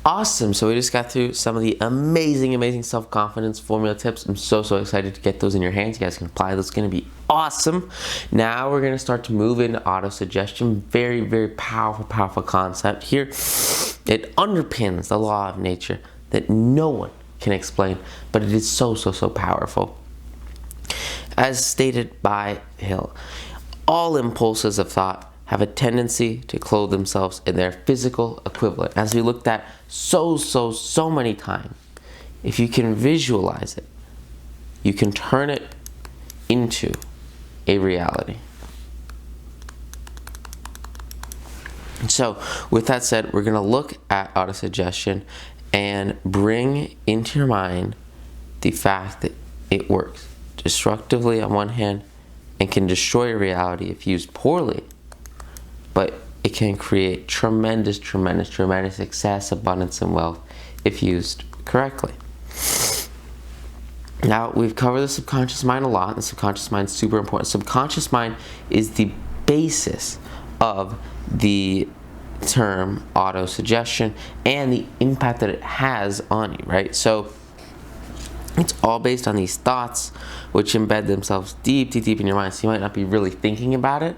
Awesome. So we just got through some of the amazing self-confidence formula tips. I'm so excited to get those in your hands. You guys can apply those. It's going to be awesome. Now we're going to start to move into autosuggestion. Very powerful concept here. It underpins the law of nature that no one can explain, but it is so powerful. As stated by Hill, all impulses of thought have a tendency to clothe themselves in their physical equivalent. As we looked at so many times, if you can visualize it, you can turn it into a reality. So with that said, we're going to look at autosuggestion and bring into your mind the fact that it works destructively on one hand and can destroy reality if used poorly, but it can create tremendous success, abundance, and wealth if used correctly. Now, we've covered the subconscious mind a lot, and the subconscious mind is super important. Subconscious mind is the basis of the term autosuggestion and the impact that it has on you, right? So it's all based on these thoughts which embed themselves deep in your mind. So you might not be really thinking about it,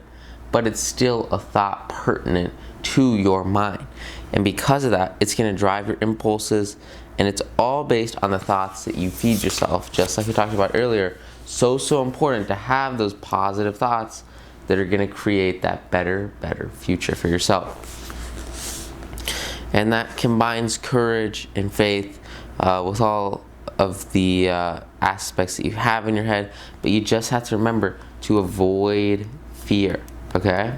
but it's still a thought pertinent to your mind. And because of that, it's going to drive your impulses, and it's all based on the thoughts that you feed yourself, just like we talked about earlier. So important to have those positive thoughts that are going to create that better future for yourself. And that combines courage and faith with all of the aspects that you have in your head, but you just have to remember to avoid fear. Okay?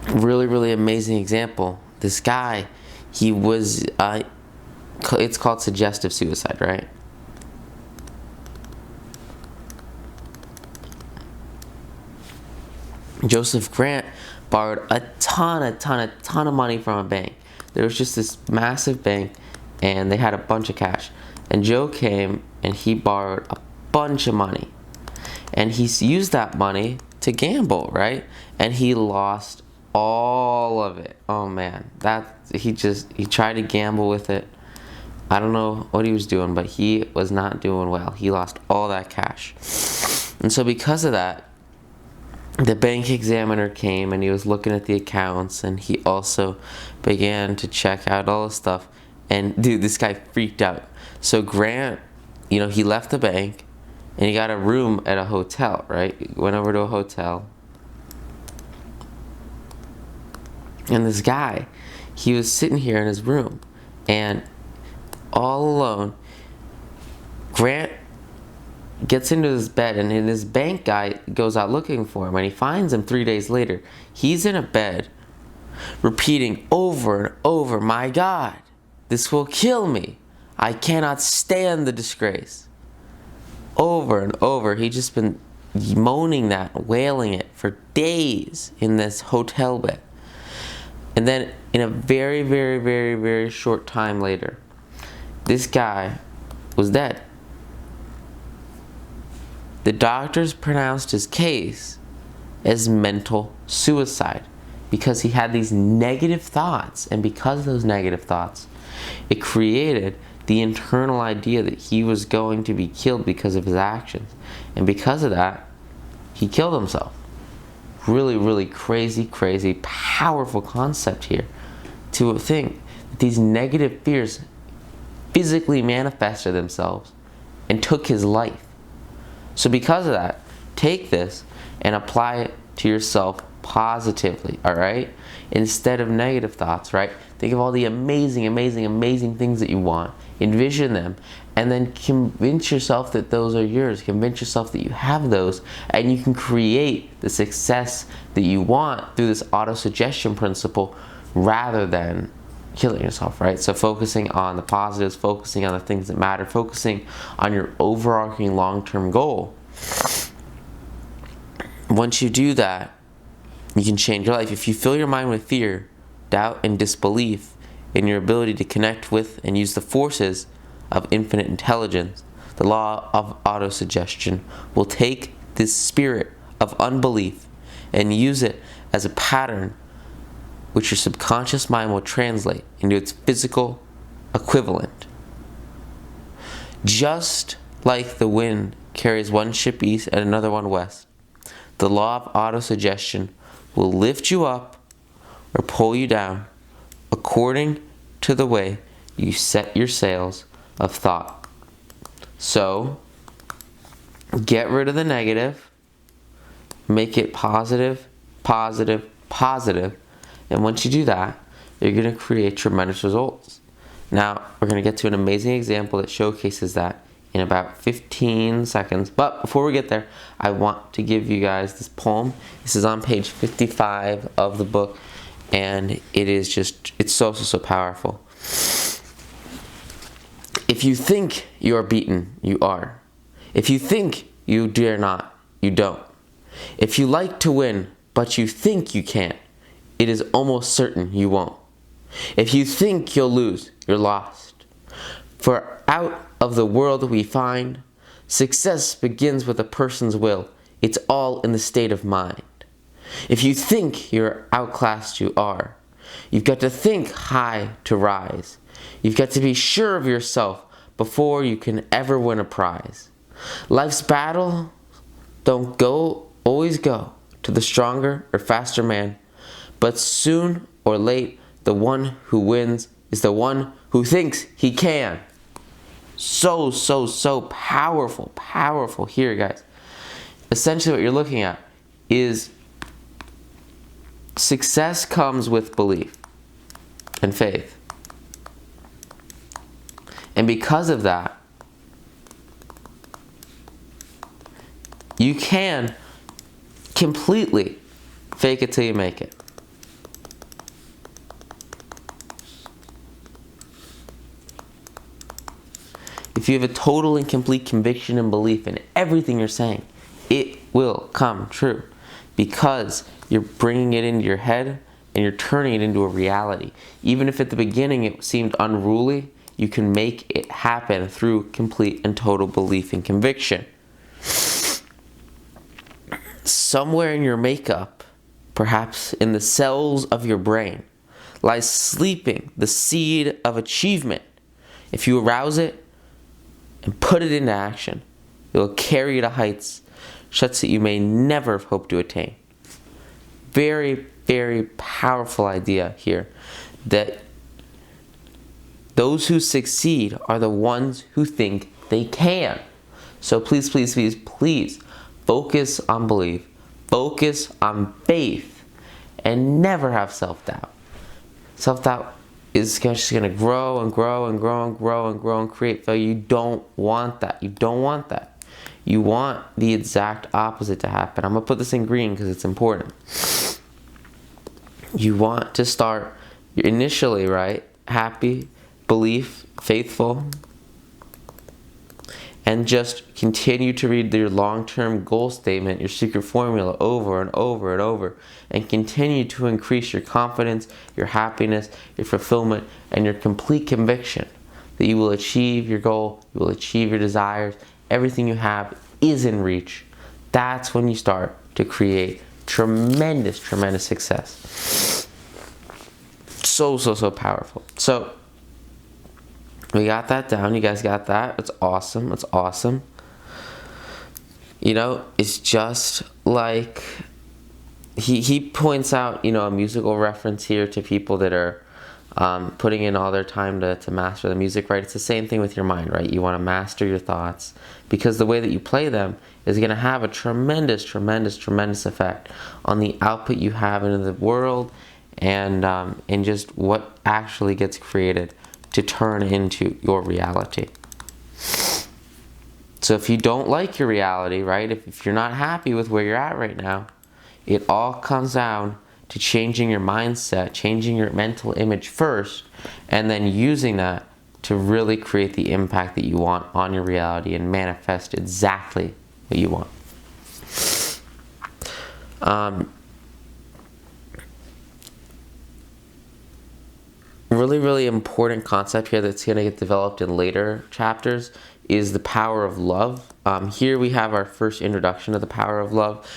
Really amazing example. This guy, he was, it's called suggestive suicide, right? Joseph Grant borrowed a ton of money from a bank. There was just this massive bank, and they had a bunch of cash. And Joe came, and he borrowed a bunch of money. And he used that money to gamble, right? And he lost all of it. Oh man, he tried to gamble with it. I don't know what he was doing, but he was not doing well. He lost all that cash. And so because of that, the bank examiner came and he was looking at the accounts, and he also began to check out all the stuff. And dude, this guy freaked out. So Grant, he left the bank and he got a room at a hotel, right? He went over to a hotel. And this guy, he was sitting here in his room, and all alone, Grant gets into his bed, and his bank guy goes out looking for him, and he finds him 3 days later. He's in a bed repeating over and over, "My God, this will kill me. I cannot stand the disgrace." Over and over, he'd just been moaning that, wailing it for days in this hotel bed. And then in a very short time later, this guy was dead. The doctors pronounced his case as mental suicide because he had these negative thoughts, and because of those negative thoughts, it created the internal idea that he was going to be killed because of his actions. And because of that, he killed himself. Really crazy, powerful concept here to think that these negative fears physically manifested themselves and took his life. So because of that, take this and apply it to yourself positively, all right? Instead of negative thoughts, right? Think of all the amazing things that you want. Envision them, and then convince yourself that those are yours. Convince yourself that you have those, and you can create the success that you want through this autosuggestion principle rather than killing yourself, right? So focusing on the positives, focusing on the things that matter, focusing on your overarching long-term goal. Once you do that, you can change your life. If you fill your mind with fear, doubt, and disbelief in your ability to connect with and use the forces of infinite intelligence, the law of autosuggestion will take this spirit of unbelief and use it as a pattern which your subconscious mind will translate into its physical equivalent. Just like the wind carries one ship east and another one west, the law of autosuggestion will lift you up or pull you down according to the way you set your sails of thought. So, get rid of the negative, make it positive, positive, positive, and once you do that, you're going to create tremendous results. Now, we're going to get to an amazing example that showcases that in about 15 seconds. But before we get there, I want to give you guys this poem. This is on page 55 of the book, and it is just, it's so powerful. If you think you are beaten, you are. If you think you dare not, you don't. If you like to win, but you think you can't, it is almost certain you won't. If you think you'll lose, you're lost. For out of the world we find, success begins with a person's will. It's all in the state of mind. If you think you're outclassed, you are. You've got to think high to rise. You've got to be sure of yourself before you can ever win a prize. Life's battle don't always go to the stronger or faster man, but soon or late, the one who wins is the one who thinks he can. So powerful here, guys. Essentially what you're looking at is success comes with belief and faith. And because of that, you can completely fake it till you make it. If you have a total and complete conviction and belief in everything you're saying, it will come true because you're bringing it into your head and you're turning it into a reality. Even if at the beginning it seemed unruly, you can make it happen through complete and total belief and conviction. Somewhere in your makeup, perhaps in the cells of your brain, lies sleeping the seed of achievement. If you arouse it and put it into action, it will carry you to heights such that you may never have hoped to attain. Very powerful idea here, that those who succeed are the ones who think they can. So please focus on belief, focus on faith, and never have self-doubt. Self-doubt is just going to grow and create failure. You don't want that. You want the exact opposite to happen. I'm going to put this in green because it's important. You want to start initially, right? Happy, belief, faithful, and just continue to read your long-term goal statement, your secret formula over and over, and continue to increase your confidence, your happiness, your fulfillment, and your complete conviction that you will achieve your goal, you will achieve your desires, everything you have is in reach. That's when you start to create tremendous success. So powerful. So we got that down. You guys got that? It's awesome. You know, it's just like he points out, you know, a musical reference here to people that are putting in all their time to master the music, right? It's the same thing with your mind, right? You want to master your thoughts because the way that you play them is going to have a tremendous effect on the output you have into the world and just what actually gets created to turn into your reality. So if you don't like your reality, right, if you're not happy with where you're at right now, it all comes down to changing your mindset, changing your mental image first, and then using that to really create the impact that you want on your reality and manifest exactly what you want. Really important concept here that's going to get developed in later chapters is the power of love. Here we have our first introduction to the power of love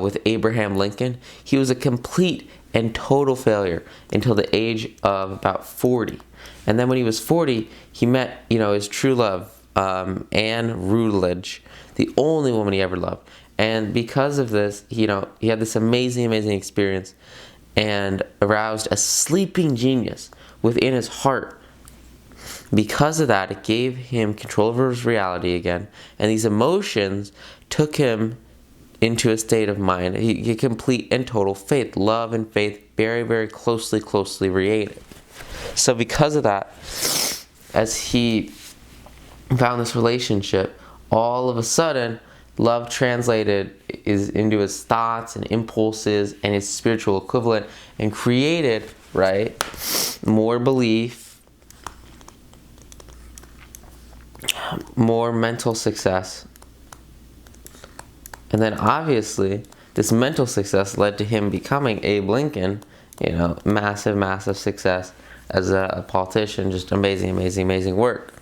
with Abraham Lincoln. He was a complete and total failure until the age of about 40. And then when he was 40, he met, his true love, Anne Rutledge, the only woman he ever loved. And because of this, he had this amazing experience and aroused a sleeping genius within his heart. Because of that, it gave him control over his reality again. And these emotions took him into a state of mind. He had complete and total faith. Love and faith very, very closely related. So because of that, as he found this relationship, all of a sudden, love translated into his thoughts and impulses and his spiritual equivalent, and created, right, more belief, more mental success. And then obviously, this mental success led to him becoming Abe Lincoln, massive success as a politician, just amazing work.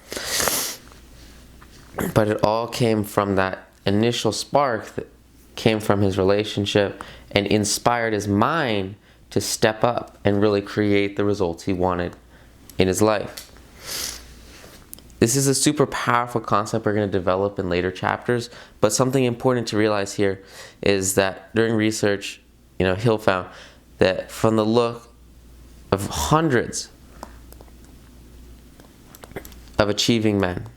But it all came from that initial spark that came from his relationship and inspired his mind to step up and really create the results he wanted in his life. This is a super powerful concept we're going to develop in later chapters, but something important to realize here is that during research, Hill found that from the look of hundreds of achieving men,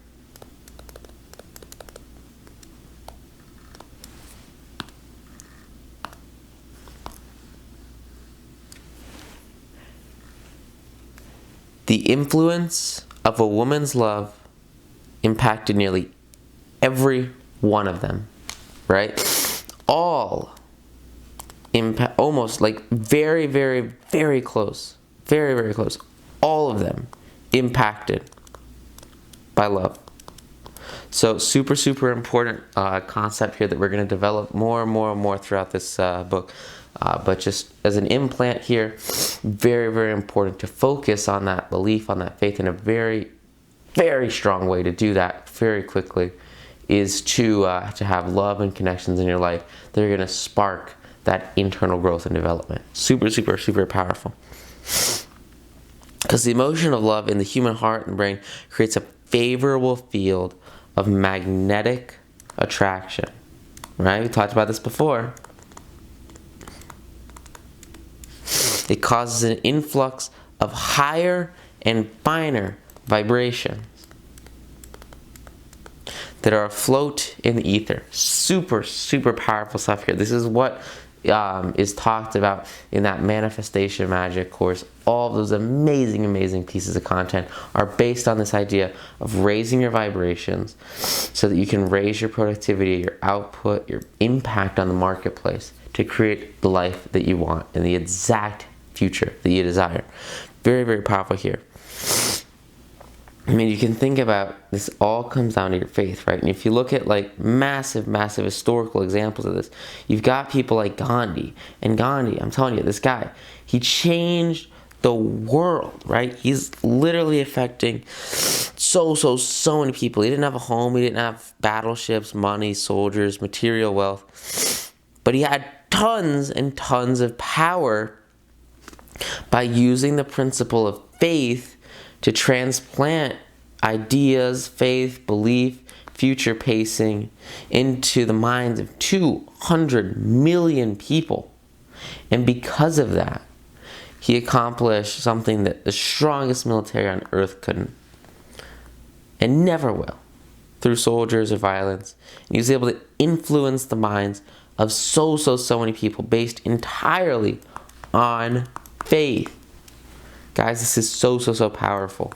the influence of a woman's love impacted nearly every one of them, right? All impact, almost like very close, very close. All of them impacted by love. So super important concept here that we're going to develop more and more throughout this book. But just as an implant here, very important to focus on that belief, on that faith in a very strong way. To do that very quickly is to have love and connections in your life that are going to spark that internal growth and development. Super powerful. Because the emotion of love in the human heart and brain creates a favorable field of magnetic attraction. Right? We talked about this before. It causes an influx of higher and finer vibrations that are afloat in the ether. Super powerful stuff here. This is what is talked about in that Manifestation Magic course. All of those amazing pieces of content are based on this idea of raising your vibrations so that you can raise your productivity, your output, your impact on the marketplace to create the life that you want and the exact future that you desire. Very powerful here. I mean, you can think about this, all comes down to your faith, right? And if you look at like massive historical examples of this, you've got people like Gandhi. And Gandhi, I'm telling you, this guy, he changed the world, right? He's literally affecting so many people. He didn't have a home, he didn't have battleships, money, soldiers, material wealth. But he had tons and tons of power by using the principle of faith to transplant ideas, faith, belief, future pacing into the minds of 200 million people. And because of that, he accomplished something that the strongest military on earth couldn't and never will, through soldiers or violence. And he was able to influence the minds of so many people based entirely on faith. Guys, this is so powerful.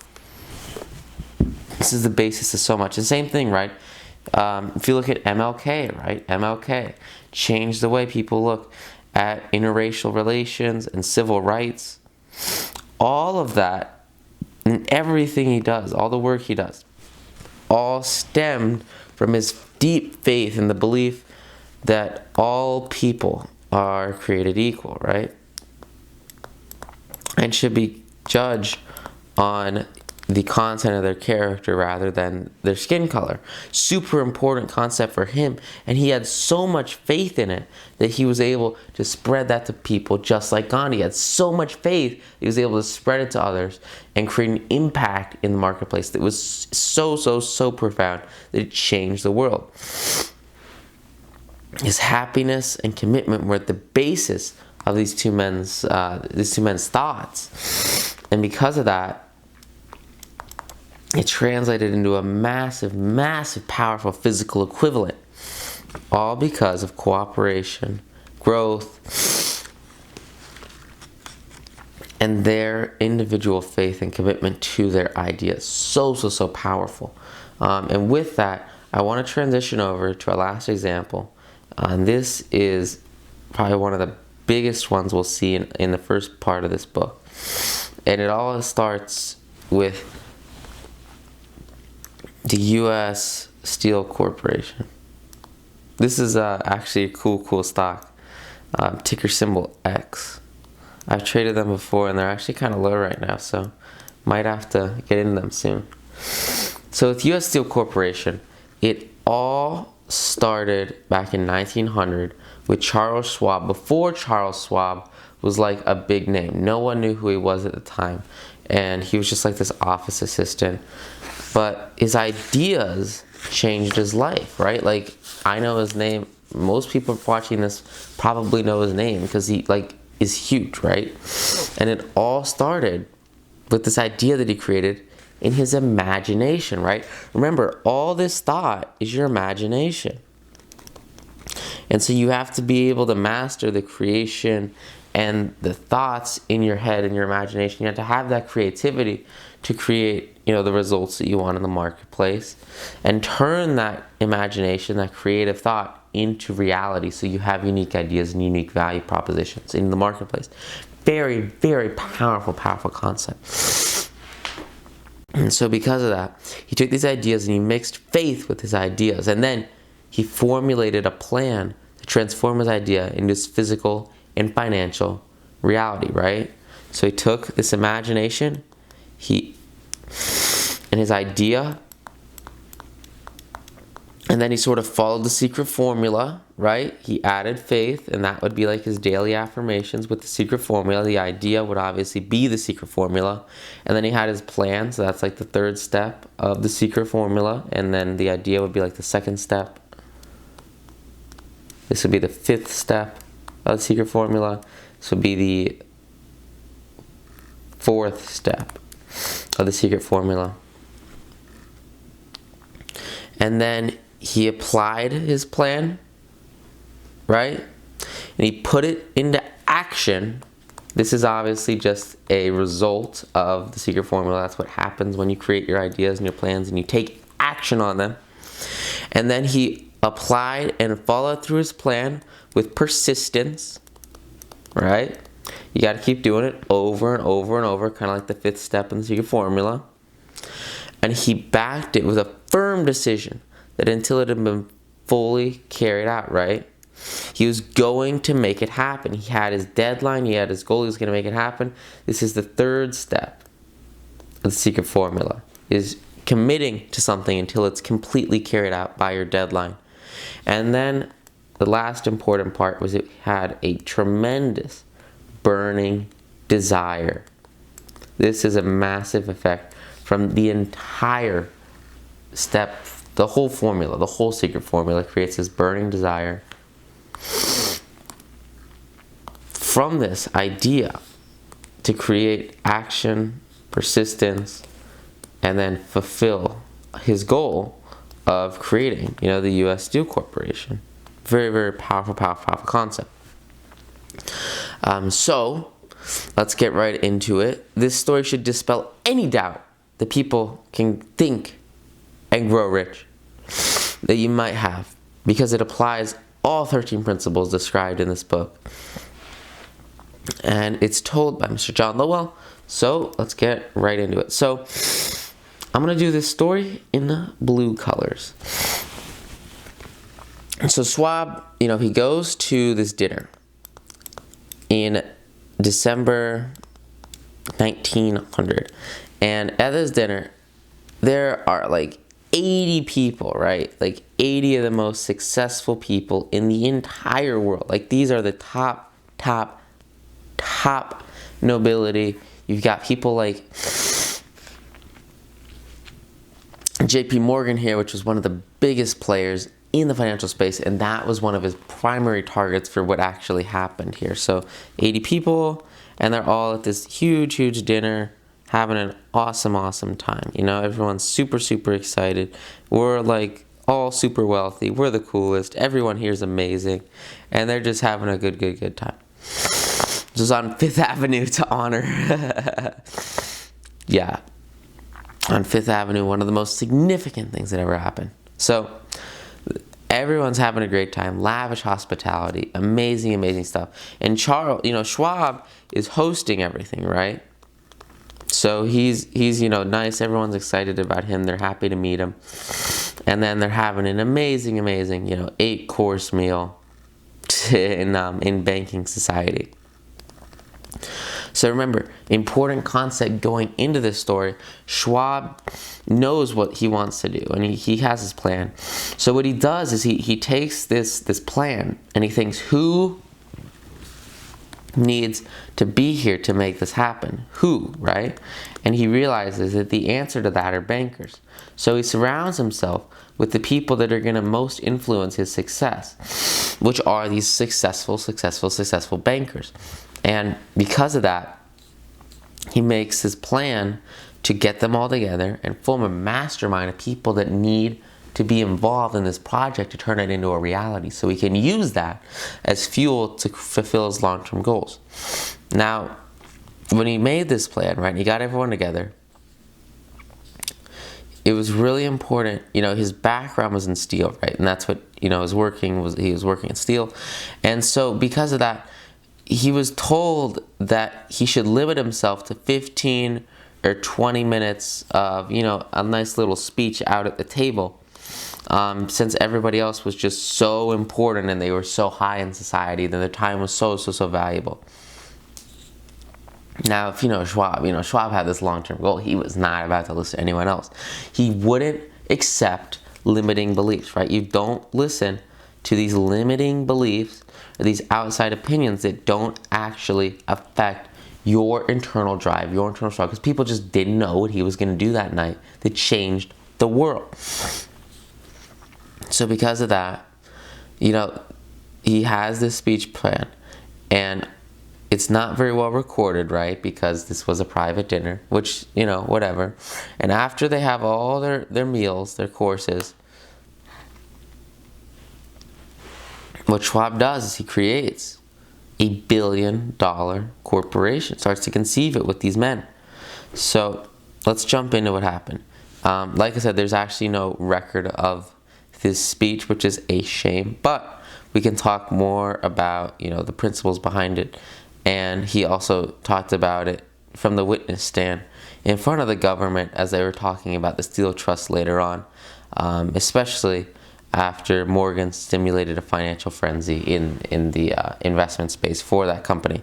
This is the basis of so much. The same thing, right? If you look at MLK, right? MLK changed the way people look at interracial relations and civil rights. All of that and everything he does, all the work he does, all stemmed from his deep faith in the belief that all people are created equal, right? And should be judged on the content of their character rather than their skin color. Super important concept for him, and he had so much faith in it that he was able to spread that to people, just like Gandhi had so much faith he was able to spread it to others and create an impact in the marketplace that was so profound that it changed the world. His happiness and commitment were at the basis of these two men's thoughts, and because of that, it translated into a massive, powerful physical equivalent, all because of cooperation, growth, and their individual faith and commitment to their ideas. So powerful. And with that, I want to transition over to our last example. And this is probably one of the biggest ones we'll see in the first part of this book. And it all starts with the U.S. Steel Corporation. This is actually a cool stock. Ticker symbol X. I've traded them before and they're actually kind of low right now, so might have to get into them soon. So with U.S. Steel Corporation, it all started back in 1900 with Charles Schwab. Before Charles Schwab was like a big name. No one knew who he was at the time, and he was just like this office assistant. But his ideas changed his life, right? Like, I know his name. Most people watching this probably know his name because he is huge, right? And it all started with this idea that he created in his imagination, right? Remember, all this thought is your imagination. And so you have to be able to master the creation and the thoughts in your head and your imagination. You have to have that creativity to create, the results that you want in the marketplace, and turn that imagination, that creative thought, into reality so you have unique ideas and unique value propositions in the marketplace. Very powerful concept. And so because of that, he took these ideas and he mixed faith with his ideas, and then he formulated a plan to transform his idea into his physical and financial reality, right? So he took this imagination, and his idea, and then he sort of followed the secret formula, right? He added faith, and that would be like his daily affirmations with the secret formula. The idea would obviously be the secret formula. And then he had his plan, so that's like the third step of the secret formula. And then the idea would be like the second step. This would be the fifth step of the secret formula. This would be the fourth step of the secret formula. And then he applied his plan, right? And he put it into action. This is obviously just a result of the secret formula. That's what happens when you create your ideas and your plans and you take action on them. And then he applied and followed through his plan with persistence, right? You got to keep doing it over and over, kind of like the fifth step in the secret formula. And he backed it with a firm decision that until it had been fully carried out, right? He was going to make it happen. He had his deadline, he had his goal, he was going to make it happen. This is the third step of the secret formula, is committing to something until it's completely carried out by your deadline. And then the last important part was it had a tremendous burning desire. This is a massive effect from the entire step, the whole formula, the whole secret formula creates this burning desire. From this idea to create action, persistence, and then fulfill his goal of creating, the U.S. Steel Corporation. Very powerful concept. So, let's get right into it. This story should dispel any doubt that people can think and grow rich that you might have, because it applies all 13 principles described in this book. And it's told by Mr. John Lowell. So let's get right into it. So I'm going to do this story in the blue colors. So Schwab, he goes to this dinner in December 1900. And at this dinner, there are like 80 people, right? Like 80 of the most successful people in the entire world. Like these are the top nobility. You've got people like JP Morgan here, which was one of the biggest players in the financial space, and that was one of his primary targets for what actually happened here. So 80 people, and they're all at this huge dinner, having an awesome time. You know, everyone's super excited. We're like all super wealthy. We're the coolest. Everyone here is amazing, and they're just having a good time. This was on Fifth Avenue to honor. Yeah, on Fifth Avenue, one of the most significant things that ever happened. So everyone's having a great time, lavish hospitality, amazing stuff. And Schwab is hosting everything, right? So he's nice. Everyone's excited about him. They're happy to meet him. And then they're having an amazing 8-course meal in banking society. So remember, important concept going into this story, Schwab knows what he wants to do, and he has his plan. So what he does is he takes this plan, and he thinks, who needs to be here to make this happen? Who, right? And he realizes that the answer to that are bankers. So he surrounds himself with the people that are going to most influence his success, which are these successful bankers. And because of that, he makes his plan to get them all together and form a mastermind of people that need to be involved in this project to turn it into a reality, so he can use that as fuel to fulfill his long-term goals. Now, when he made this plan, right, he got everyone together, it was really important. His background was in steel, right? And that's what, he was working in steel. And so because of that, he was told that he should limit himself to 15 or 20 minutes of, a nice little speech out at the table, since everybody else was just so important and they were so high in society that their time was so valuable. Now, if Schwab, Schwab had this long-term goal. He was not about to listen to anyone else. He wouldn't accept limiting beliefs, right? You don't listen to these limiting beliefs or these outside opinions that don't actually affect your internal drive, your internal struggle, because people just didn't know what he was going to do that night that changed the world. So because of that, he has this speech plan, and it's not very well recorded, right? Because this was a private dinner, which, whatever. And after they have all their meals, their courses, what Schwab does is he creates $1 billion corporation, starts to conceive it with these men. So let's jump into what happened. Like I said, there's actually no record of this speech, which is a shame, but we can talk more about, the principles behind it. And he also talked about it from the witness stand in front of the government as they were talking about the steel trust later on, especially after Morgan stimulated a financial frenzy in the investment space for that company.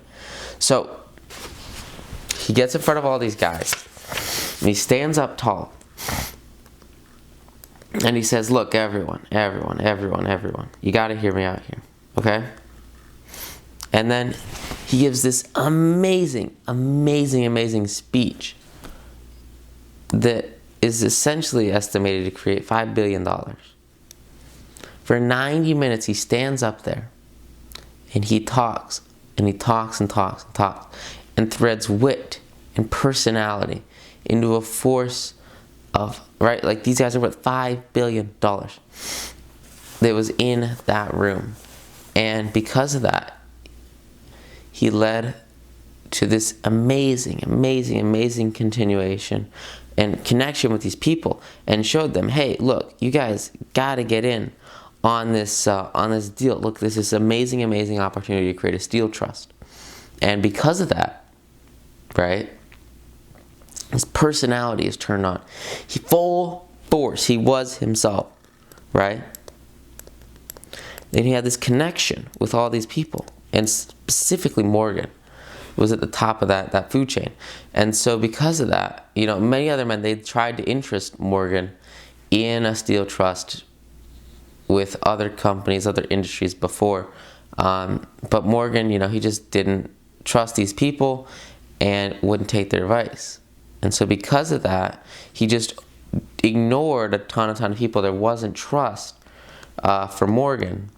So he gets in front of all these guys, and he stands up tall, and he says, look, everyone, you got to hear me out here, okay? And then he gives this amazing speech that is essentially estimated to create $5 billion. For 90 minutes, he stands up there and he talks and threads wit and personality into a force of, right, like these guys are worth $5 billion that was in that room. And because of that, he led to this amazing continuation and connection with these people, and showed them, hey, look, you guys gotta get in on this deal. Look, this is amazing opportunity to create a steel trust. And because of that, right, his personality is turned on. He full force, he was himself, right? And he had this connection with all these people, and specifically Morgan. was at the top of that food chain. And so because of that, many other men, they tried to interest Morgan in a steel trust with other companies, other industries before. But Morgan, he just didn't trust these people and wouldn't take their advice. And so because of that, he just ignored a ton of people. There wasn't trust for Morgan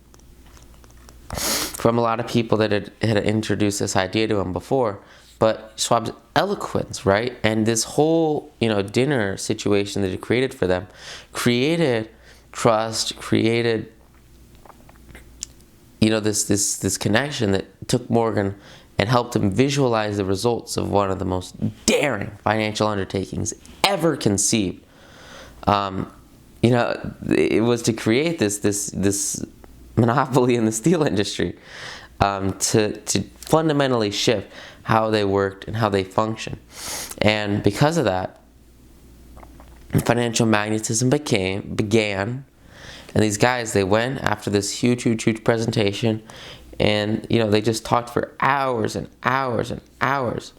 from a lot of people that had introduced this idea to him before. But Schwab's eloquence, right, and this whole dinner situation that he created for them, created trust, created this connection that took Morgan and helped him visualize the results of one of the most daring financial undertakings ever conceived. It was to create this monopoly in the steel industry, to fundamentally shift how they worked and how they function. And because of that, financial magnetism began. And these guys, they went after this huge presentation, and they just talked for hours and hours and hours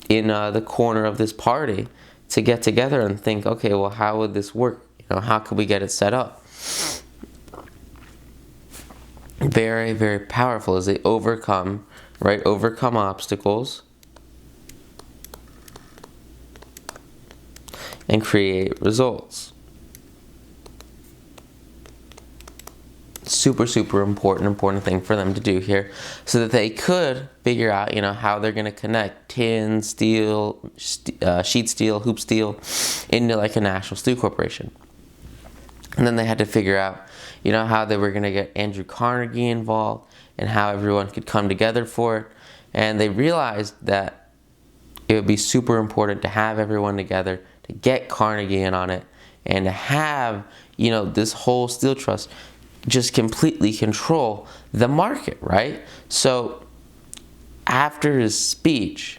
in the corner of this party to get together and think, okay, well, how would this work? How could we get it set up? Very, very powerful as they overcome obstacles and create results. Super important thing for them to do here, so that they could figure out how they're going to connect tin, steel, sheet steel, hoop steel into like a national steel corporation. And then they had to figure out how they were going to get Andrew Carnegie involved and how everyone could come together for it. And they realized that it would be super important to have everyone together, to get Carnegie in on it, and to have this whole steel trust just completely control the market, right? So after his speech,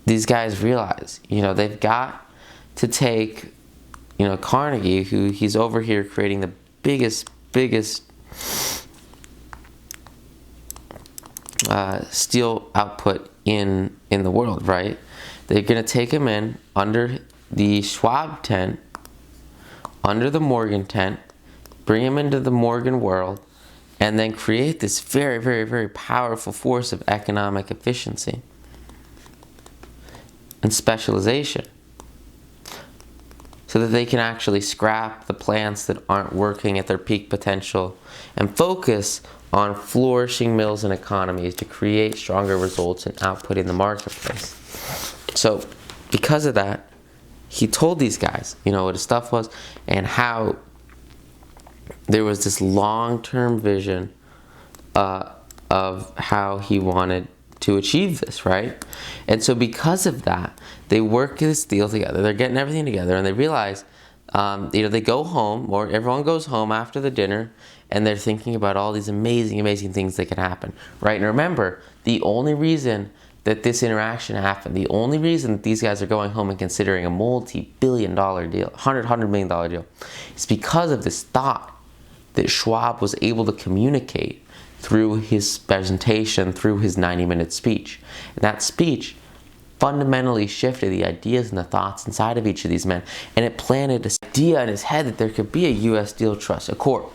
these guys realize, they've got to take, Carnegie, who he's over here creating the biggest steel output in the world, right? They're going to take him in under the Schwab tent, under the Morgan tent, bring him into the Morgan world, and then create this very, very, very powerful force of economic efficiency and specialization, so that they can actually scrap the plants that aren't working at their peak potential and focus on flourishing mills and economies to create stronger results and output in the marketplace. So because of that, he told these guys, what his stuff was and how there was this long-term vision of how he wanted to achieve this, right? And so because of that, they work this deal together. They're getting everything together, and they realize, they go home, or everyone goes home after the dinner, and they're thinking about all these amazing things that can happen, right? And remember, the only reason that this interaction happened, the only reason that these guys are going home and considering a multi-billion-dollar deal, $100 million deal, is because of this thought that Schwab was able to communicate through his presentation, through his 90-minute speech. And that speech fundamentally shifted the ideas and the thoughts inside of each of these men, and it planted this idea in his head that there could be a U.S. Steel Trust, a corp.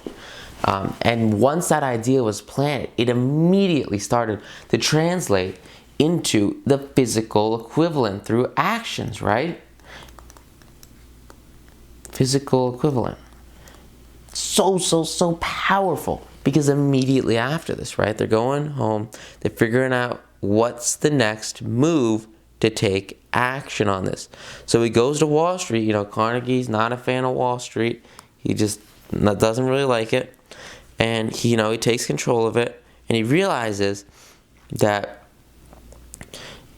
And once that idea was planted, it immediately started to translate into the physical equivalent through actions, right? Physical equivalent. So powerful, because immediately after this, right, they're going home, they're figuring out what's the next move to take action on this. So he goes to Wall Street. Carnegie's not a fan of Wall Street. He just doesn't really like it. And he takes control of it, and he realizes that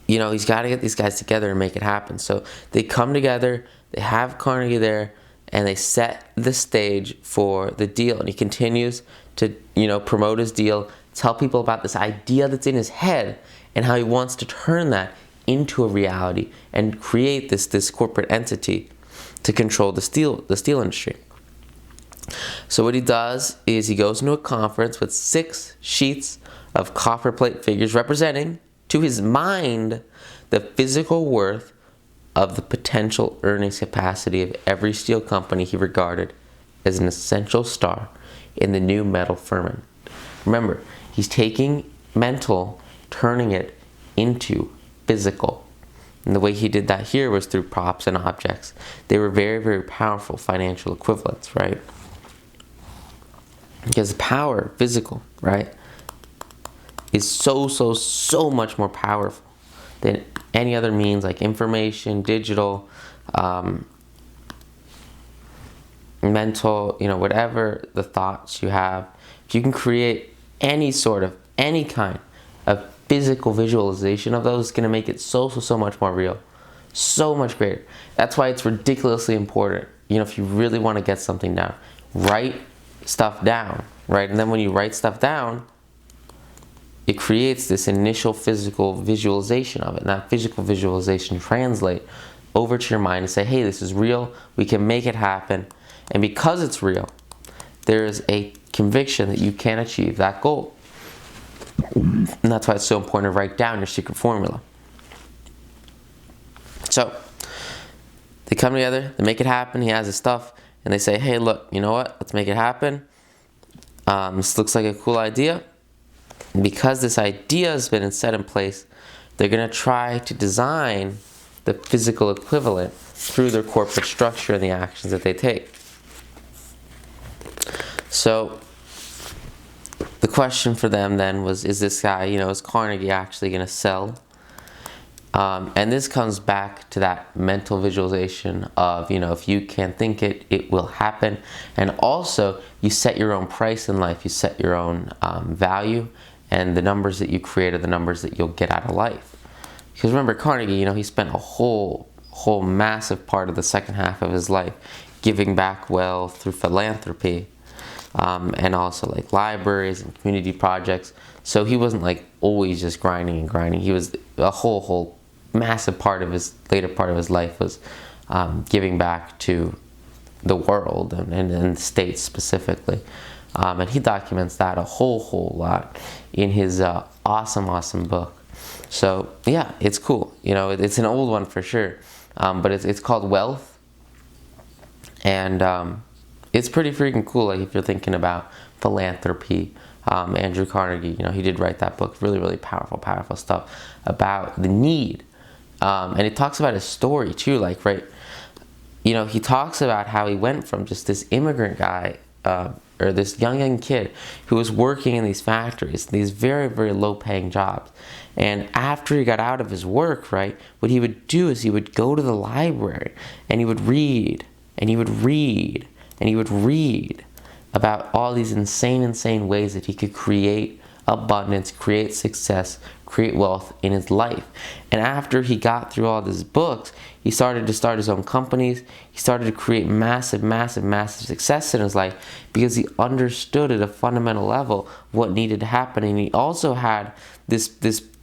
he's got to get these guys together and make it happen. So they come together, they have Carnegie there, and they set the stage for the deal. And he continues to promote his deal, tell people about this idea that's in his head and how he wants to turn that into a reality and create this corporate entity to control the steel industry. So what he does is he goes into a conference with 6 sheets of copper plate figures representing, to his mind, the physical worth of the potential earnings capacity of every steel company he regarded as an essential star in the new metal firmament. Remember, he's taking mental, turning it into physical. And the way he did that here was through props and objects. They were very, very powerful financial equivalents, right? Because power, physical, right, is so much more powerful than any other means like information, digital, mental, whatever the thoughts you have. If you can create any kind of physical visualization of those, it's going to make it so much more real, so much greater. That's why it's ridiculously important. If you really want to get something down, write stuff down, right? And then when you write stuff down, it creates this initial physical visualization of it. And that physical visualization translate over to your mind and say, hey, this is real. We can make it happen. And because it's real, there is a conviction that you can achieve that goal. And that's why it's so important to write down your secret formula. So they come together, they make it happen. He has his stuff, and they say, hey, look, you know what? Let's make it happen. This looks like a cool idea. And because this idea has been set in place, they're going to try to design the physical equivalent through their corporate structure and the actions that they take. So the question for them then was, is this guy, is Carnegie actually going to sell? And this comes back to that mental visualization of, if you can think it, it will happen. And also, you set your own price in life. You set your own value, and the numbers that you create are the numbers that you'll get out of life. Because remember, Carnegie, he spent a whole massive part of the second half of his life giving back wealth through philanthropy. And also like libraries and community projects. So he wasn't like always just grinding and grinding. He was a whole massive part of his later part of his life was giving back to the world and the States specifically. And he documents that a whole lot in his awesome book. So yeah, it's cool. It's an old one for sure, but it's called Wealth. And it's pretty freaking cool, like if you're thinking about philanthropy. Andrew Carnegie, he did write that book. Really powerful stuff about the need. And it talks about his story too, like, right, he talks about how he went from just this immigrant guy, or this young kid who was working in these factories, these very low paying jobs. And after he got out of his work, right, what he would do is he would go to the library and he would read, and he would read, and he would read about all these insane ways that he could create abundance, create success, create wealth in his life. And after he got through all these books, he started to start his own companies. He started to create massive success in his life because he understood at a fundamental level what needed to happen. And he also had this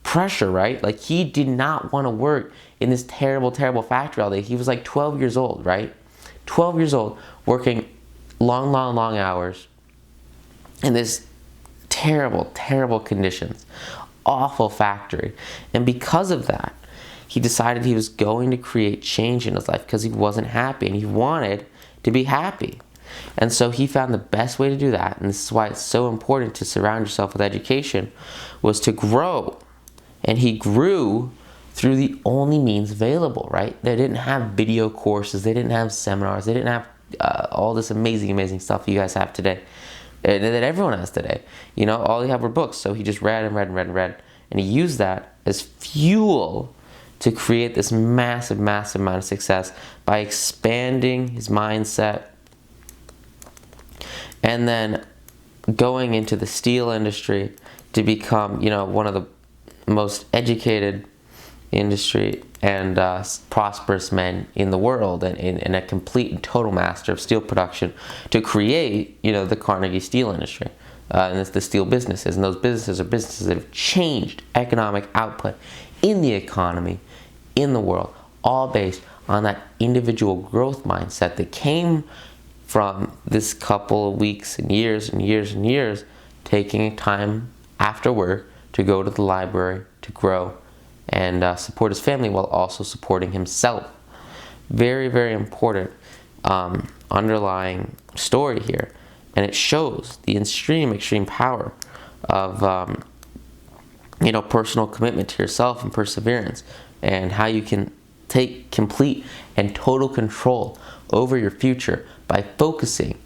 pressure, right? Like, he did not want to work in this terrible factory all day. He was like 12 years old, right? 12 years old, working long hours in this terrible conditions, awful factory. And because of that, he decided he was going to create change in his life because he wasn't happy and he wanted to be happy. And so he found the best way to do that, and this is why it's so important to surround yourself with education, was to grow. And he grew through the only means available, right? They didn't have video courses, they didn't have seminars, they didn't have all this amazing stuff you guys have today, that everyone has today. All he had were books. So he just read, and he used that as fuel to create this massive amount of success by expanding his mindset, and then going into the steel industry to become, one of the most educated industry and prosperous men in the world, and a complete and total master of steel production, to create, the Carnegie steel industry. And it's the steel businesses, and those businesses are businesses that have changed economic output in the economy, in the world, all based on that individual growth mindset that came from this couple of weeks and years taking time after work to go to the library to grow and support his family while also supporting himself. Very, very important underlying story here. And it shows the extreme power of personal commitment to yourself and perseverance, and how you can take complete and total control over your future by focusing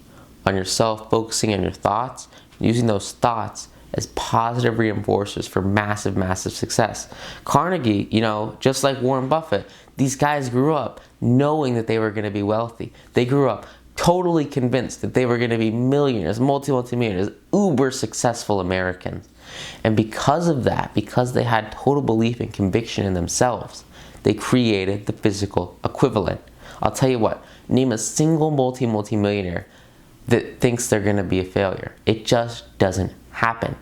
on yourself, focusing on your thoughts, using those thoughts as positive reinforcers for massive, massive success. Carnegie, just like Warren Buffett, these guys grew up knowing that they were going to be wealthy. They grew up totally convinced that they were going to be millionaires, multi-millionaires, uber successful Americans. And because of that, because they had total belief and conviction in themselves, they created the physical equivalent. I'll tell you what, name a single multi-millionaire that thinks they're going to be a failure. It just doesn't happen.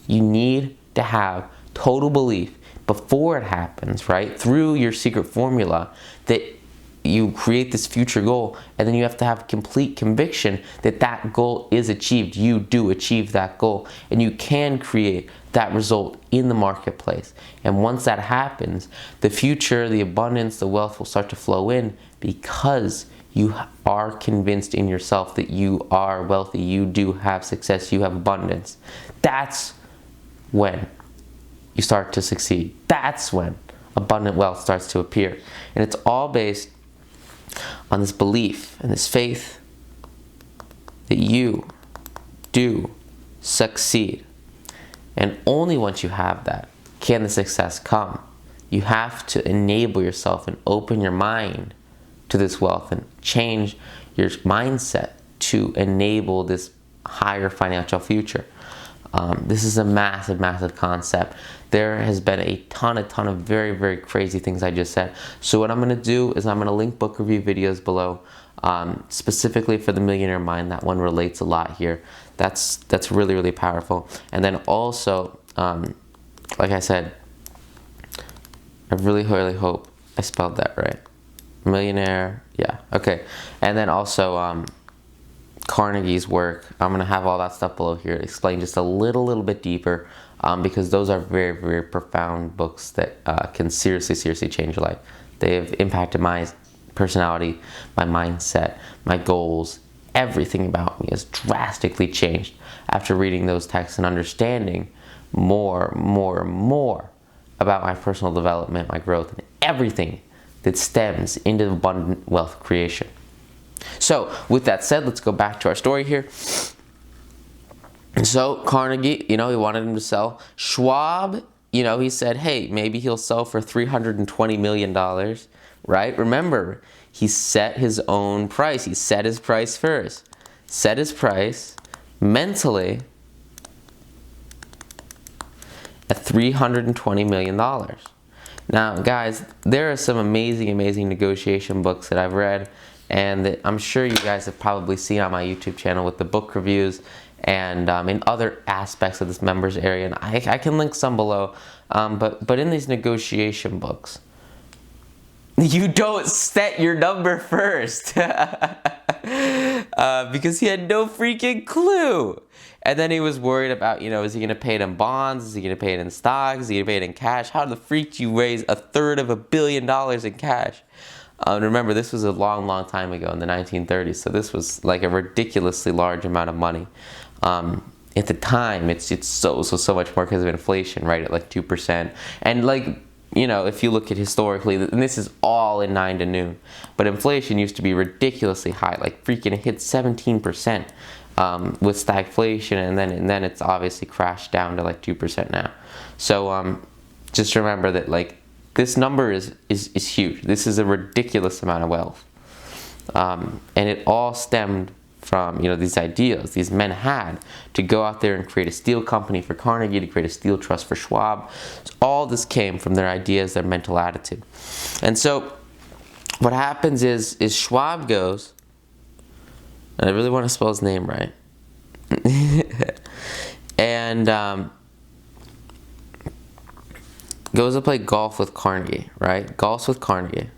You need to have total belief before it happens, right? Through your secret formula that you create this future goal, and then you have to have complete conviction that that goal is achieved. You do achieve that goal, and you can create that result in the marketplace. And once that happens, the future, the abundance, the wealth will start to flow in, because you are convinced in yourself that you are wealthy, you do have success, you have abundance. That's when you start to succeed. That's when abundant wealth starts to appear. And it's all based on this belief and this faith that you do succeed. And only once you have that can the success come. You have to enable yourself and open your mind to this wealth and change your mindset to enable this higher financial future. This is a massive, massive concept. There has been a ton of very, very crazy things I just said. So what I'm going to do is I'm going to link book review videos below, specifically for the Millionaire Mind. That one relates a lot here. That's really, really powerful. And then also, like I said, I really, really hope I spelled that right. Millionaire, yeah, okay. And then also Carnegie's work. I'm going to have all that stuff below here to explain just a little bit deeper, because those are very, very profound books that can seriously change your life. They have impacted my personality, my mindset, my goals. Everything about me has drastically changed after reading those texts and understanding more about my personal development, my growth, and everything that stems into abundant wealth creation. So, with that said, let's go back to our story here. So, Carnegie, he wanted him to sell. Schwab, he said, hey, maybe he'll sell for $320 million, right? Remember, he set his own price. He set his price first. Set his price mentally at $320 million. Now, guys, there are some amazing negotiation books that I've read, and that I'm sure you guys have probably seen on my YouTube channel with the book reviews and in other aspects of this members area. And I can link some below, but in these negotiation books, you don't set your number first because he had no freaking clue. And then he was worried about, is he going to pay it in bonds? Is he going to pay it in stocks? Is he going to pay it in cash? How the freak do you raise $1/3 billion in cash? Remember, this was a long time ago in the 1930s, so this was like a ridiculously large amount of money. At the time, it's so much more because of inflation, right, at like 2%. And like, if you look at historically, and this is all in 9 to noon, but inflation used to be ridiculously high, like freaking it hit 17%. With stagflation, and then it's obviously crashed down to like 2% now. So just remember that like this number is huge. This is a ridiculous amount of wealth, and it all stemmed from these ideas these men had to go out there and create a steel company for Carnegie, to create a steel trust for Schwab. So all this came from their ideas, their mental attitude. And so what happens is Schwab goes. And I really want to spell his name right. And goes to play golf with Carnegie, right? Golfs with Carnegie.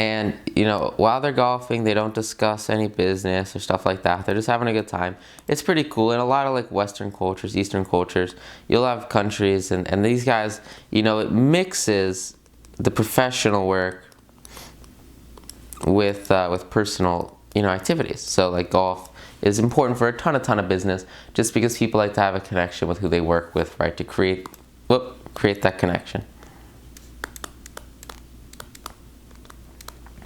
And, you know, while they're golfing, they don't discuss any business or stuff like that. They're just having a good time. It's pretty cool. In a lot of like Western cultures, Eastern cultures, you'll have countries, and these guys, you know, it mixes the professional work with personal, you know, activities. So like golf is important for a ton of business, just because people like to have a connection with who they work with, right? To create that connection.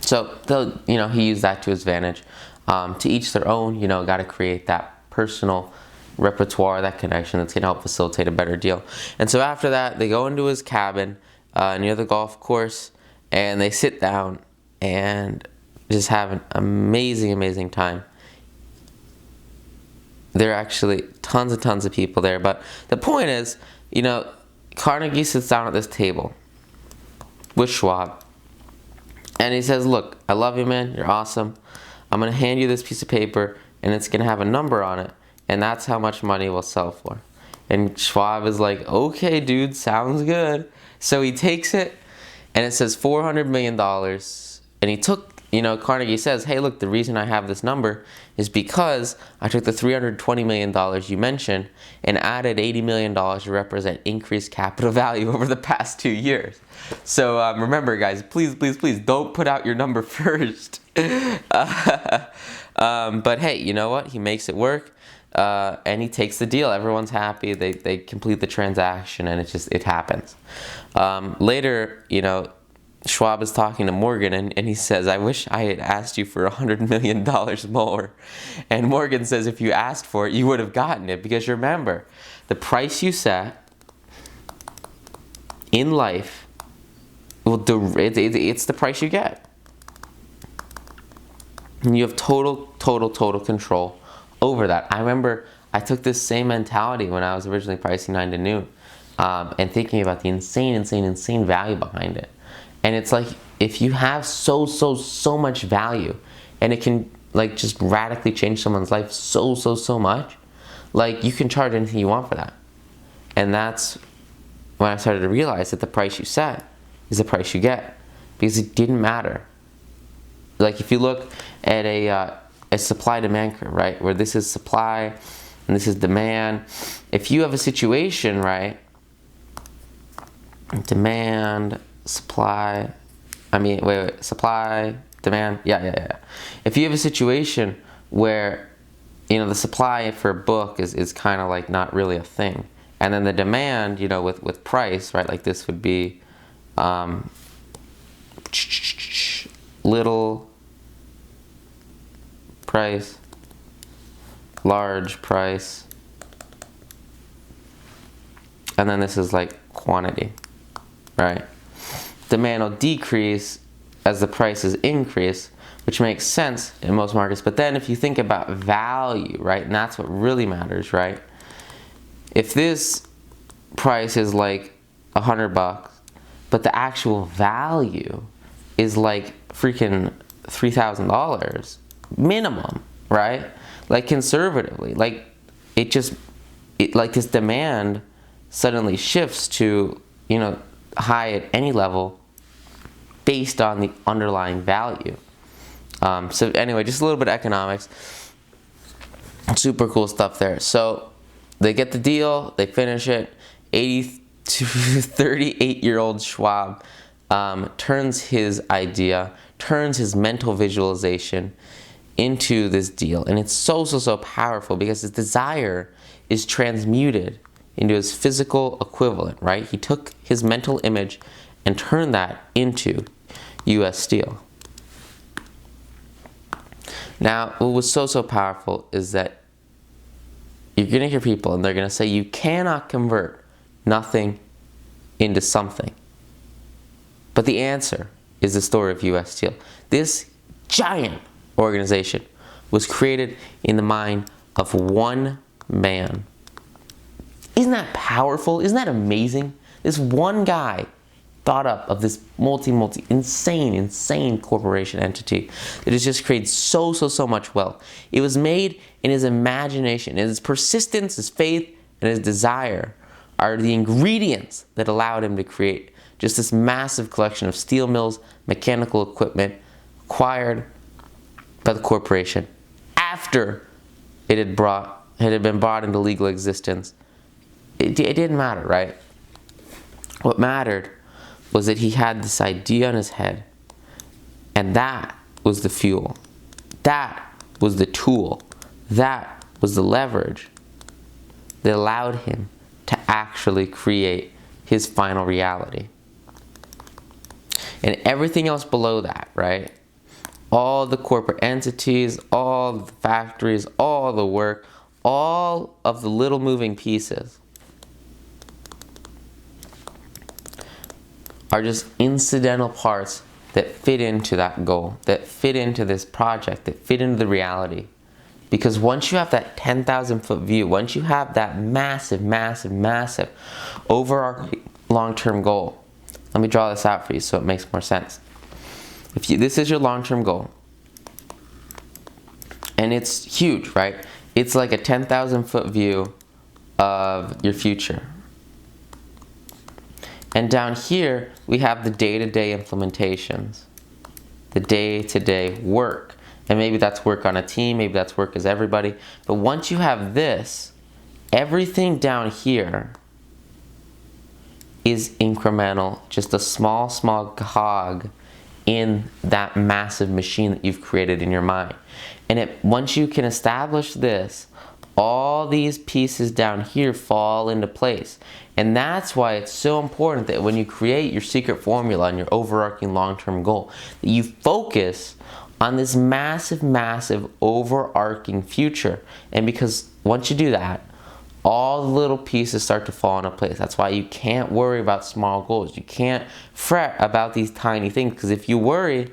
So they'll, you know, he used that to his advantage. To each their own, you know, got to create that personal repertoire, that connection that's gonna help facilitate a better deal. And so after that, they go into his cabin near the golf course, and they sit down and just have an amazing time. There are actually tons of people there, but the point is, you know, Carnegie sits down at this table with Schwab, and he says, look, I love you, man, you're awesome. I'm gonna hand you this piece of paper, and it's gonna have a number on it, and that's how much money we'll sell for. And Schwab is like, okay, dude, sounds good. So he takes it, and it says $400 million, and he took, you know, Carnegie says, hey, look, the reason I have this number is because I took the $320 million you mentioned and added $80 million to represent increased capital value over the past 2 years. So remember, guys, please don't put out your number first. But hey, you know what? He makes it work, and he takes the deal. Everyone's happy. They complete the transaction, and it happens. Later, you know, Schwab is talking to Morgan, and he says, I wish I had asked you for $100 million more. And Morgan says, if you asked for it, you would have gotten it. Because remember, the price you set in life, it's the price you get. And you have total control over that. I remember I took this same mentality when I was originally pricing 9 to noon, and thinking about the insane value behind it. And it's like, if you have so much value, and it can like just radically change someone's life so much, like you can charge anything you want for that. And that's when I started to realize that the price you set is the price you get, because it didn't matter. Like if you look at a supply-demand curve, right, where this is supply and this is demand, if you have a situation, right, demand, supply, supply, demand, yeah. If you have a situation where, you know, the supply for a book is kind of like not really a thing, and then the demand, you know, with price, right, like this would be little price, large price, and then this is like quantity, right? Demand will decrease as the prices increase, which makes sense in most markets. But then if you think about value, right, and that's what really matters, right? If this price is like $100, but the actual value is like freaking $3,000 minimum, right? Like conservatively, like like this demand suddenly shifts to, you know, high at any level based on the underlying value. So anyway, just a little bit of economics. Super cool stuff there. So they get the deal, they finish it. 38-year-old Schwab turns his idea, turns his mental visualization into this deal. And it's so powerful, because his desire is transmuted into his physical equivalent, right? He took his mental image and turned that into U.S. Steel. Now, what was so powerful is that you're going to hear people, and they're going to say, you cannot convert nothing into something. But the answer is the story of U.S. Steel. This giant organization was created in the mind of one man. Isn't that powerful? Isn't that amazing? This one guy thought up of this insane corporation entity that has just created so much wealth. It was made in his imagination, and his persistence, his faith, and his desire are the ingredients that allowed him to create just this massive collection of steel mills, mechanical equipment, acquired by the corporation after it had been brought into legal existence, it didn't matter, right? What mattered was that he had this idea in his head, and that was the fuel. That was the tool. That was the leverage that allowed him to actually create his final reality. And everything else below that, right? All the corporate entities, all the factories, all the work, all of the little moving pieces are just incidental parts that fit into that goal, that fit into this project, that fit into the reality. Because once you have that 10,000 foot view, once you have that massive, massive, massive overarching long-term goal, let me draw this out for you so it makes more sense. This is your long-term goal, and it's huge, right? It's like a 10,000 foot view of your future. And down here, we have the day-to-day implementations, the day-to-day work. And maybe that's work on a team, maybe that's work as everybody. But once you have this, everything down here is incremental, just a small, small cog in that massive machine that you've created in your mind. And once you can establish this, all these pieces down here fall into place. And that's why it's so important that when you create your secret formula and your overarching long-term goal, that you focus on this massive, massive overarching future. And because once you do that, all the little pieces start to fall into place. That's why you can't worry about small goals. You can't fret about these tiny things, because if you worry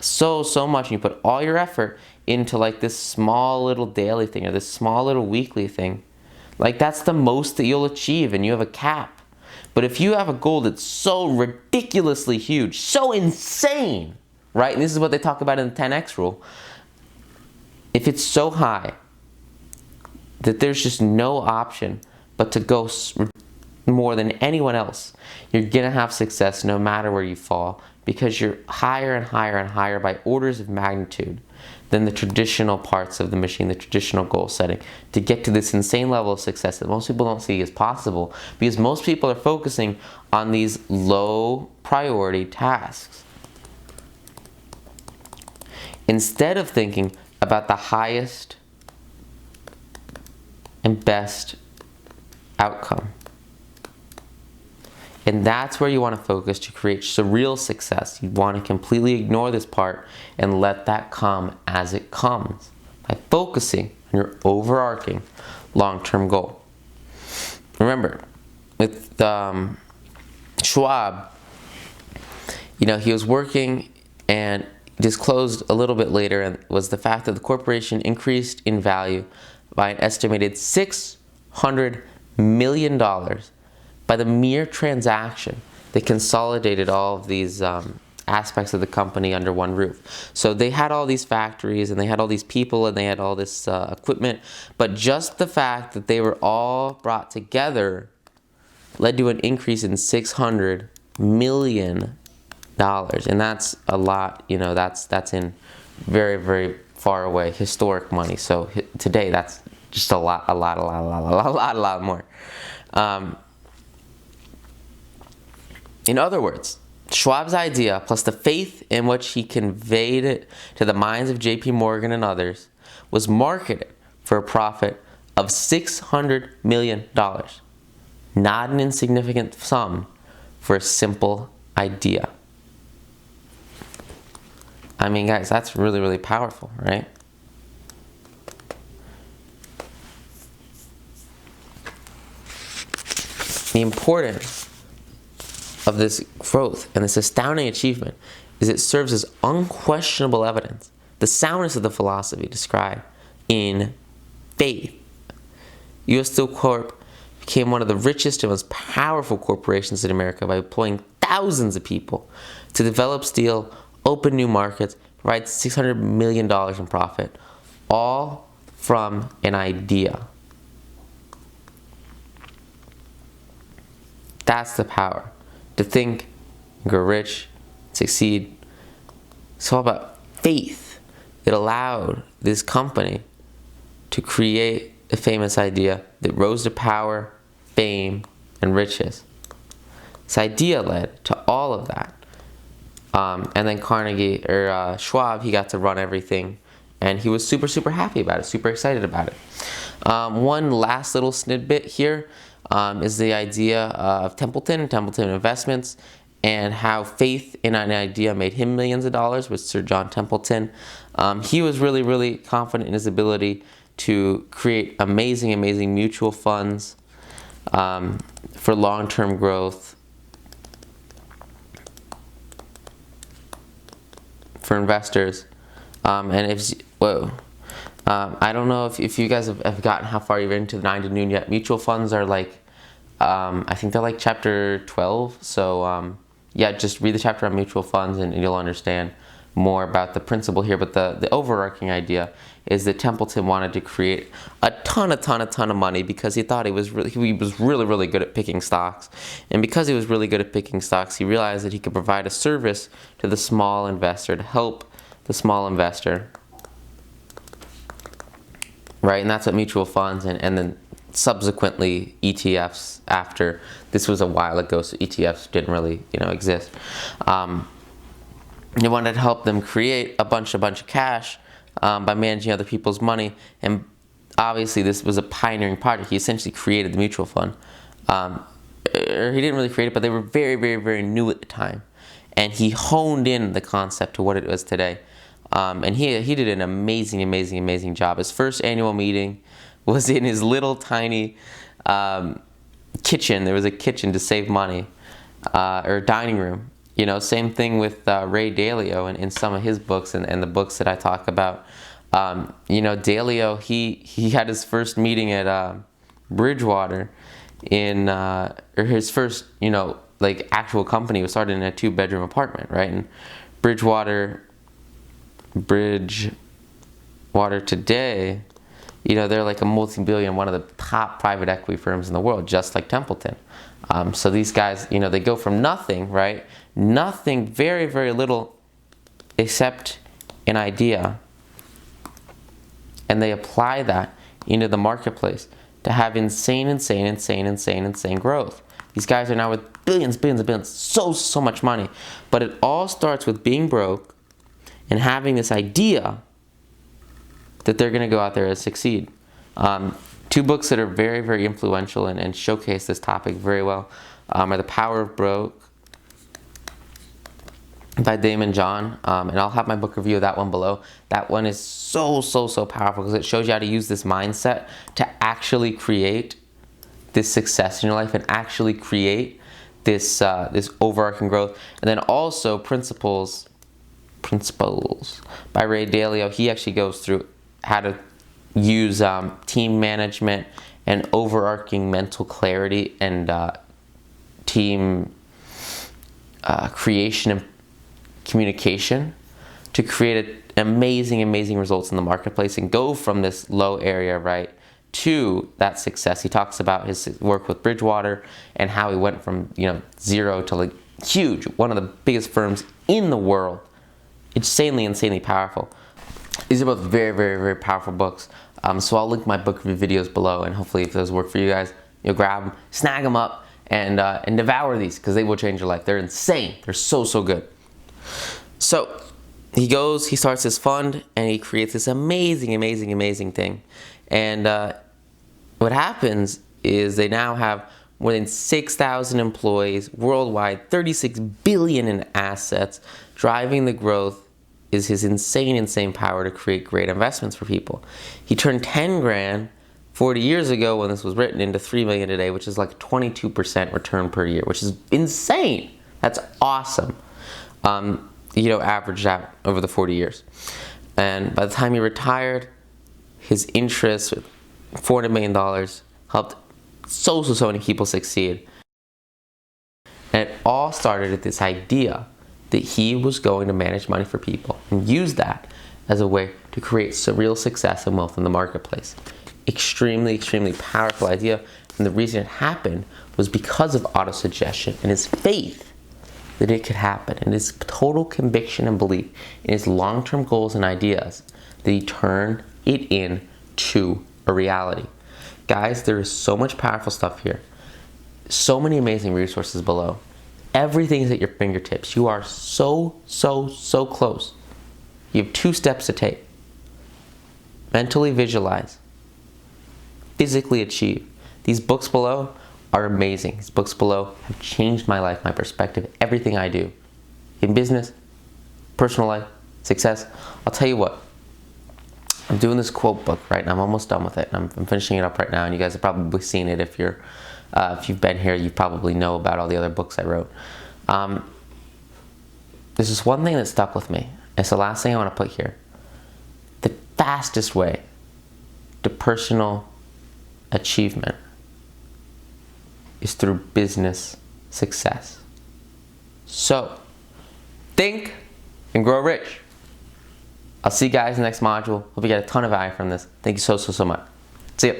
so much and you put all your effort into like this small little daily thing or this small little weekly thing, like that's the most that you'll achieve and you have a cap. But if you have a goal that's so ridiculously huge, so insane, right? And this is what they talk about in the 10x rule. If it's so high that there's just no option but to go more than anyone else, you're gonna have success no matter where you fall, because you're higher and higher and higher by orders of magnitude than the traditional parts of the machine, the traditional goal setting, to get to this insane level of success that most people don't see as possible, because most people are focusing on these low priority tasks instead of thinking about the highest and best outcome. And that's where you want to focus to create surreal success. You want to completely ignore this part and let that come as it comes by focusing on your overarching long-term goal. Remember, with Schwab, he was working, and disclosed a little bit later, and was the fact that the corporation increased in value by an estimated $600 million by the mere transaction that consolidated all of these aspects of the company under one roof. So they had all these factories, and they had all these people, and they had all this equipment, but just the fact that they were all brought together led to an increase in $600 million. And that's a lot, that's in very, very far away historic money. So today that's just a lot more. In other words, Schwab's idea, plus the faith in which he conveyed it to the minds of J.P. Morgan and others, was marketed for a profit of $600 million. Not an insignificant sum for a simple idea. I mean, guys, that's really, really powerful, right? The importance of this growth and this astounding achievement is it serves as unquestionable evidence, the soundness of the philosophy described in faith. U.S. Steel Corp became one of the richest and most powerful corporations in America by employing thousands of people to develop steel, open new markets, provide $600 million in profit, all from an idea. That's the power. To think, grow rich, succeed. It's all about faith, it allowed this company to create a famous idea that rose to power, fame, and riches. This idea led to all of that. And then Schwab, he got to run everything, and he was super, super happy about it, super excited about it. One last little snippet here is the idea of Templeton Investments, and how faith in an idea made him millions of dollars with Sir John Templeton. He was really, really confident in his ability to create amazing mutual funds for long-term growth for investors. And I don't know if you guys have gotten how far you've into the 9 to noon yet. Mutual funds are like, I think they're like chapter 12. So yeah, just read the chapter on mutual funds and you'll understand more about the principle here. But the overarching idea is that Templeton wanted to create a ton of money because he thought he was really good at picking stocks. And because he was really good at picking stocks, he realized that he could provide a service to the small investor, to help the small investor. Right, and that's what mutual funds and then subsequently ETFs after. This was a while ago, so ETFs didn't really exist. They wanted to help them create a bunch of cash by managing other people's money, and obviously this was a pioneering project. He essentially created the mutual fund. Or he didn't really create it, but they were very new at the time, and he honed in the concept to what it was today. And he did an amazing job. His first annual meeting was in his little tiny kitchen. There was a kitchen to save money, or dining room. Same thing with Ray Dalio in some of his books and the books that I talk about. Dalio, he had his first meeting at Bridgewater or his first, like actual company was started in a 2-bedroom apartment, right? And Bridgewater today, they're like a multi-billion, one of the top private equity firms in the world, just like Templeton. So these guys, they go from nothing, right? Nothing, very little, except an idea. And they apply that into the marketplace to have insane growth. These guys are now with billions, so much money. But it all starts with being broke and having this idea that they're going to go out there and succeed. 2 books that are very influential and showcase this topic very well are The Power of Broke by Damon John, and I'll have my book review of that one below. That one is so powerful because it shows you how to use this mindset to actually create this success in your life and actually create this overarching growth. And then also Principles by Ray Dalio. He actually goes through how to use team management and overarching mental clarity and team creation and communication to create amazing results in the marketplace and go from this low area, right, to that success. He talks about his work with Bridgewater and how he went from 0 to like huge, one of the biggest firms in the world. Insanely powerful. These are both very powerful books. So I'll link my book review videos below, and hopefully if those work for you guys, you'll grab them, snag them up, and devour these because they will change your life. They're insane. They're so good. So he starts his fund, and he creates this amazing thing. And what happens is they now have more than 6,000 employees worldwide, 36 billion in assets. Driving the growth is his insane power to create great investments for people. He turned 10 grand 40 years ago when this was written into 3 million today, which is like 22% return per year, which is insane. That's awesome. Averaged out over the 40 years. And by the time he retired, his interest with $400 million helped so many people succeed. And it all started with this idea that he was going to manage money for people and use that as a way to create real success and wealth in the marketplace. Extremely powerful idea. And the reason it happened was because of autosuggestion and his faith that it could happen, and his total conviction and belief in his long-term goals and ideas, that he turned it into a reality. Guys, there is so much powerful stuff here. So many amazing resources below. Everything is at your fingertips. You are so close. You have 2 steps to take. Mentally visualize. Physically achieve. These books below are amazing. These books below have changed my life, my perspective, everything I do. In business, personal life, success. I'll tell you what. I'm doing this quote book right now. I'm almost done with it. I'm finishing it up right now, and you guys have probably seen it. If you've been here, you probably know about all the other books I wrote. There's this one thing that stuck with me. It's the last thing I want to put here. The fastest way to personal achievement is through business success. So, think and grow rich. I'll see you guys in the next module. Hope you get a ton of value from this. Thank you so much. See ya.